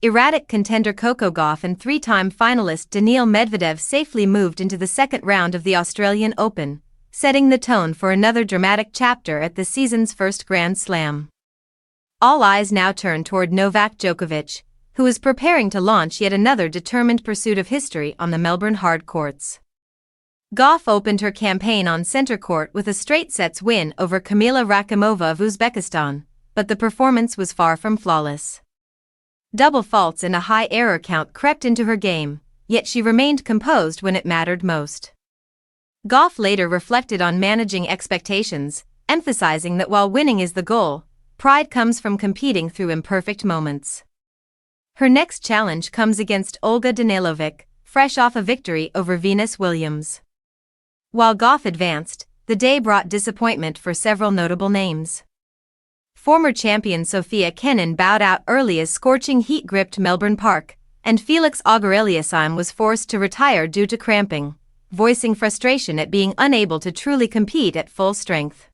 erratic contender Coco Gauff and three-time finalist Daniil Medvedev safely moved into the second round of the Australian Open, setting the tone for another dramatic chapter at the season's first Grand Slam. All eyes now turn toward Novak Djokovic, who is preparing to launch yet another determined pursuit of history on the Melbourne hard courts. Gauff opened her campaign on centre court with a straight-sets win over Kamilla Rakhimova of Uzbekistan, but the performance was far from flawless. Double faults and a high error count crept into her game, yet she remained composed when it mattered most. Gauff later reflected on managing expectations, emphasizing that while winning is the goal, pride comes from competing through imperfect moments. Her next challenge comes against Olga Danilovic, fresh off a victory over Venus Williams. While Gauff advanced, the day brought disappointment for several notable names. Former champion Sofia Kenin bowed out early as scorching heat gripped Melbourne Park, and Felix Auger-Aliassime was forced to retire due to cramping, voicing frustration at being unable to truly compete at full strength.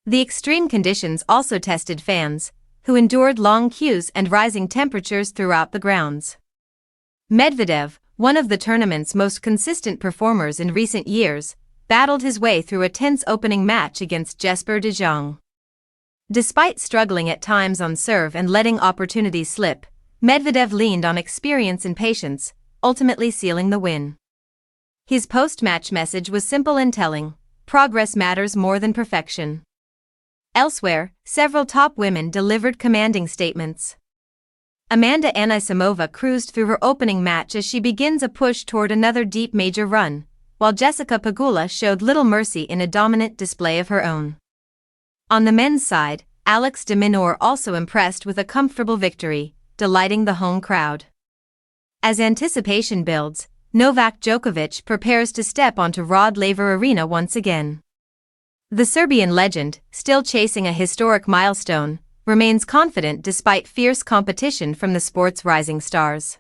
The extreme conditions also tested fans, who endured long queues and rising temperatures throughout the grounds. Medvedev, one of the tournament's most consistent performers in recent years, battled his way through a tense opening match against Jesper de Jong. Despite struggling at times on serve and letting opportunities slip, Medvedev leaned on experience and patience, ultimately sealing the win. His post-match message was simple and telling: progress matters more than perfection. Elsewhere, several top women delivered commanding statements. Anisimova cruised through her opening match as she begins a push toward another deep major run, while Jessica Pegula showed little mercy in a dominant display of her own. On the men's side, Alex De Minaur also impressed with a comfortable victory, delighting the home crowd. As anticipation builds, Novak Djokovic prepares to step onto Rod Laver Arena once again. The Serbian legend, still chasing a historic milestone, remains confident despite fierce competition from the sport's rising stars.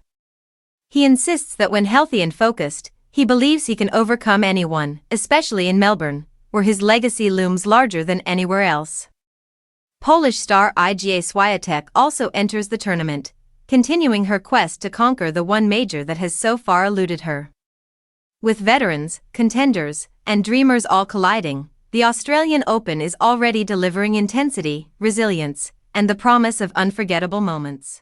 He insists that when healthy and focused, he believes he can overcome anyone, especially in Melbourne, where his legacy looms larger than anywhere else. Polish star Iga Swiatek also enters the tournament, continuing her quest to conquer the one major that has so far eluded her. With veterans, contenders, and dreamers all colliding, the Australian Open is already delivering intensity, resilience, and the promise of unforgettable moments.